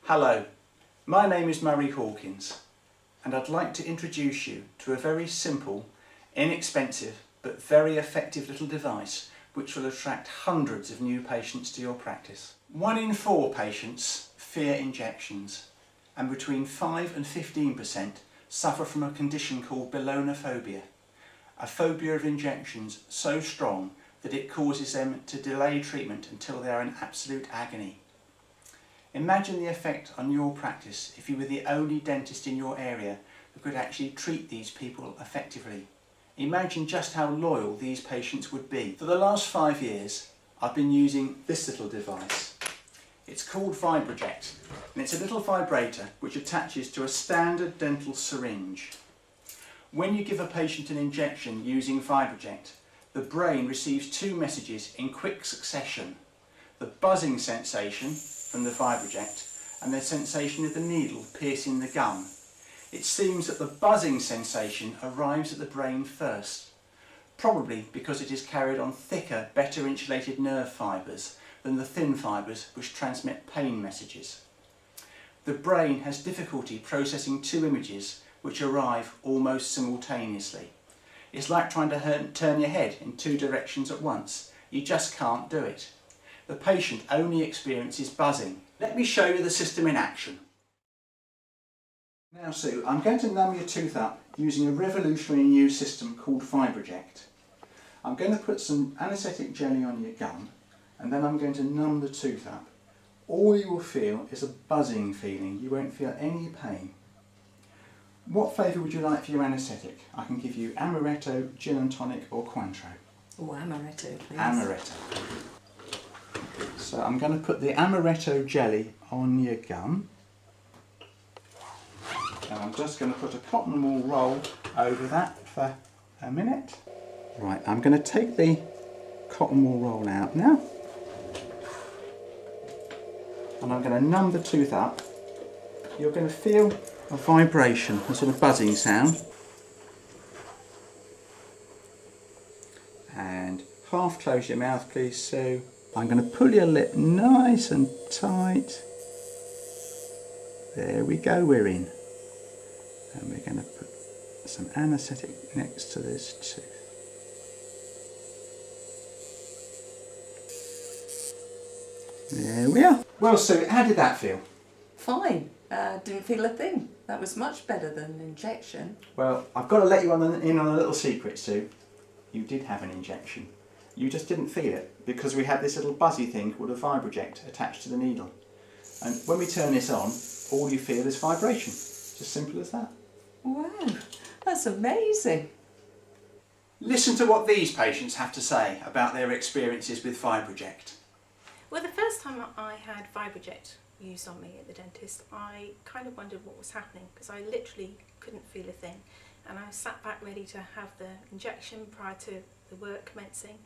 Hello, my name is Murray Hawkins and I'd like to introduce you to a very simple, inexpensive but very effective little device which will attract hundreds of new patients to your practice. 1 in 4 patients fear injections and between 5 and 15% suffer from a condition called belonophobia, a phobia of injections so strong that it causes them to delay treatment until they are in absolute agony. Imagine the effect on your practice if you were the only dentist in your area who could actually treat these people effectively. Imagine just how loyal these patients would be. For the last 5 years, I've been using this little device. It's called Vibroject, and it's a little vibrator which attaches to a standard dental syringe. When you give a patient an injection using Vibroject, the brain receives 2 messages in quick succession: the buzzing sensation from the Vibroject and the sensation of the needle piercing the gum. It seems that the buzzing sensation arrives at the brain first, probably because it is carried on thicker, better insulated nerve fibres than the thin fibres which transmit pain messages. The brain has difficulty processing 2 images which arrive almost simultaneously. It's like trying to turn your head in 2 directions at once. You just can't do it. The patient only experiences buzzing. Let me show you the system in action. Now Sue, I'm going to numb your tooth up using a revolutionary new system called Vibroject. I'm going to put some anaesthetic jelly on your gum and then I'm going to numb the tooth up. All you will feel is a buzzing feeling. You won't feel any pain. What flavour would you like for your anaesthetic? I can give you Amaretto, Gin and Tonic or Cointreau. Oh, Amaretto, please. Amaretto. So I'm going to put the Amaretto jelly on your gum. And I'm just going to put a cotton wool roll over that for a minute. Right, I'm going to take the cotton wool roll out now. And I'm going to numb the tooth up. You're going to feel a vibration, a sort of buzzing sound. And half close your mouth please, Sue. I'm going to pull your lip nice and tight. There we go, we're in. And we're going to put some anaesthetic next to this tooth. There we are. Well Sue, how did that feel? Fine. Didn't feel a thing. That was much better than an injection. Well, I've got to let you in on a little secret, Sue. You did have an injection. You just didn't feel it because we had this little buzzy thing called a Vibroject attached to the needle. And when we turn this on, all you feel is vibration. It's as simple as that. Wow, that's amazing. Listen to what these patients have to say about their experiences with Vibroject. Well, the first time I had Vibroject used on me at the dentist, I kind of wondered what was happening because I literally couldn't feel a thing. And I sat back ready to have the injection prior to the work commencing.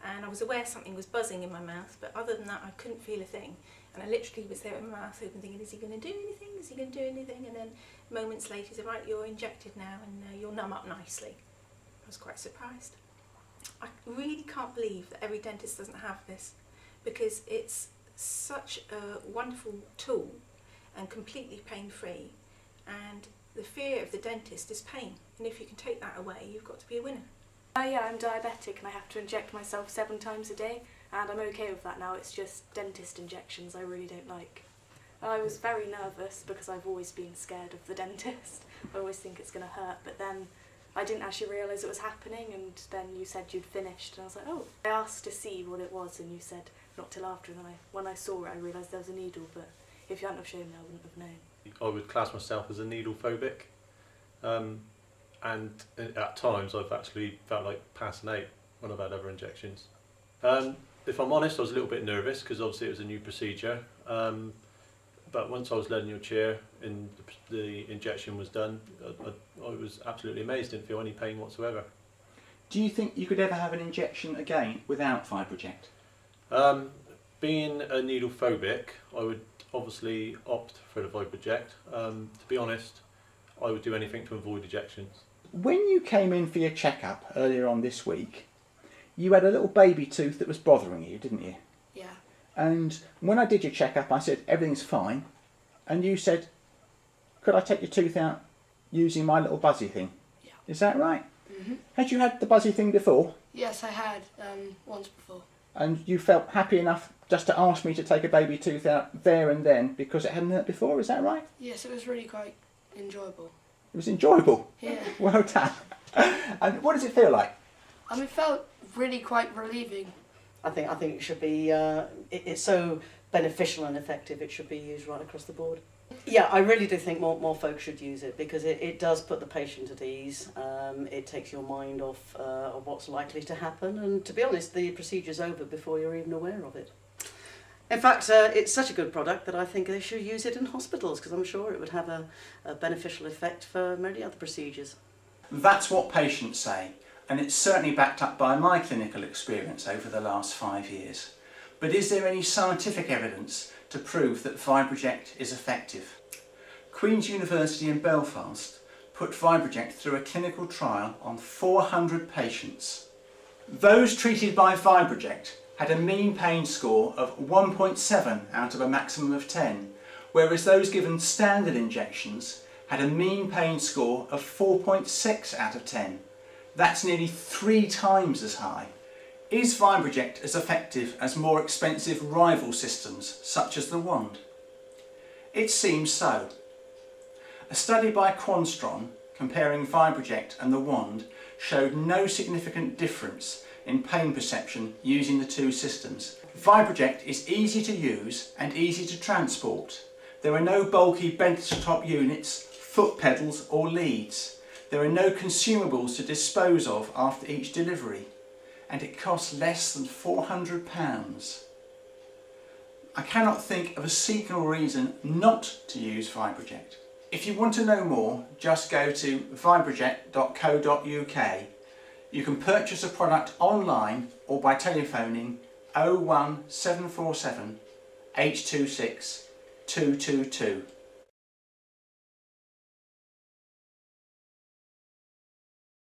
And I was aware something was buzzing in my mouth, but other than that I couldn't feel a thing. And I literally was there with my mouth open thinking, is he going to do anything? Is he going to do anything? And then moments later he said, right, you're injected now and you'll numb up nicely. I was quite surprised. I really can't believe that every dentist doesn't have this because it's such a wonderful tool and completely pain-free, and the fear of the dentist is pain, and if you can take that away you've got to be a winner. Yeah, I'm diabetic and I have to inject myself 7 times a day and I'm okay with that now. It's just dentist injections I really don't like. I was very nervous because I've always been scared of the dentist. I always think it's going to hurt, but then I didn't actually realise it was happening, and then you said you'd finished and I was like, oh. I asked to see what it was and you said not till after, and when I saw it I realised there was a needle, but if you hadn't have shown me I wouldn't have known. I would class myself as a needle phobic, and at times I've actually felt like passing out when I've had other injections. If I'm honest, I was a little bit nervous because obviously it was a new procedure, but once I was led in your chair and the injection was done, I was absolutely amazed, didn't feel any pain whatsoever. Do you think you could ever have an injection again without Vibroject? Being a needle phobic, I would obviously opt for the Vibroject. To be honest, I would do anything to avoid injections. When you came in for your checkup earlier on this week, you had a little baby tooth that was bothering you, didn't you? Yeah. And when I did your checkup, I said everything's fine. and you said, could I take your tooth out using my little buzzy thing? Yeah. Is that right? Mm-hmm. Had you had the buzzy thing before? Yes, I had once before. And you felt happy enough just to ask me to take a baby tooth out there and then because it hadn't hurt before, is that right? Yes, it was really quite enjoyable. It was enjoyable. Yeah. Well done. And what does it feel like? It felt really quite relieving. I think it should be. It's so beneficial and effective. It should be used right across the board. Yeah, I really do think more folks should use it because it does put the patient at ease. It takes your mind off of what's likely to happen, and to be honest, the procedure's over before you're even aware of it. In fact, it's such a good product that I think they should use it in hospitals because I'm sure it would have a beneficial effect for many other procedures. That's what patients say, and it's certainly backed up by my clinical experience over the last 5 years. But is there any scientific evidence to prove that Fibroject is effective? Queen's University in Belfast put Fibroject through a clinical trial on 400 patients. Those treated by Fibroject had a mean pain score of 1.7 out of a maximum of 10, whereas those given standard injections had a mean pain score of 4.6 out of 10. That's nearly 3 times as high. Is Fibroject as effective as more expensive rival systems such as the wand? It seems so. A study by Quanstron comparing Fibroject and the wand showed no significant difference in pain perception using the two systems. Fibroject is easy to use and easy to transport. There are no bulky benchtop units, foot pedals or leads. There are no consumables to dispose of after each delivery, and it costs less than £400. I cannot think of a single reason not to use Fibroject. If you want to know more, just go to fibroject.co.uk. You can purchase a product online or by telephoning 01747 826 222.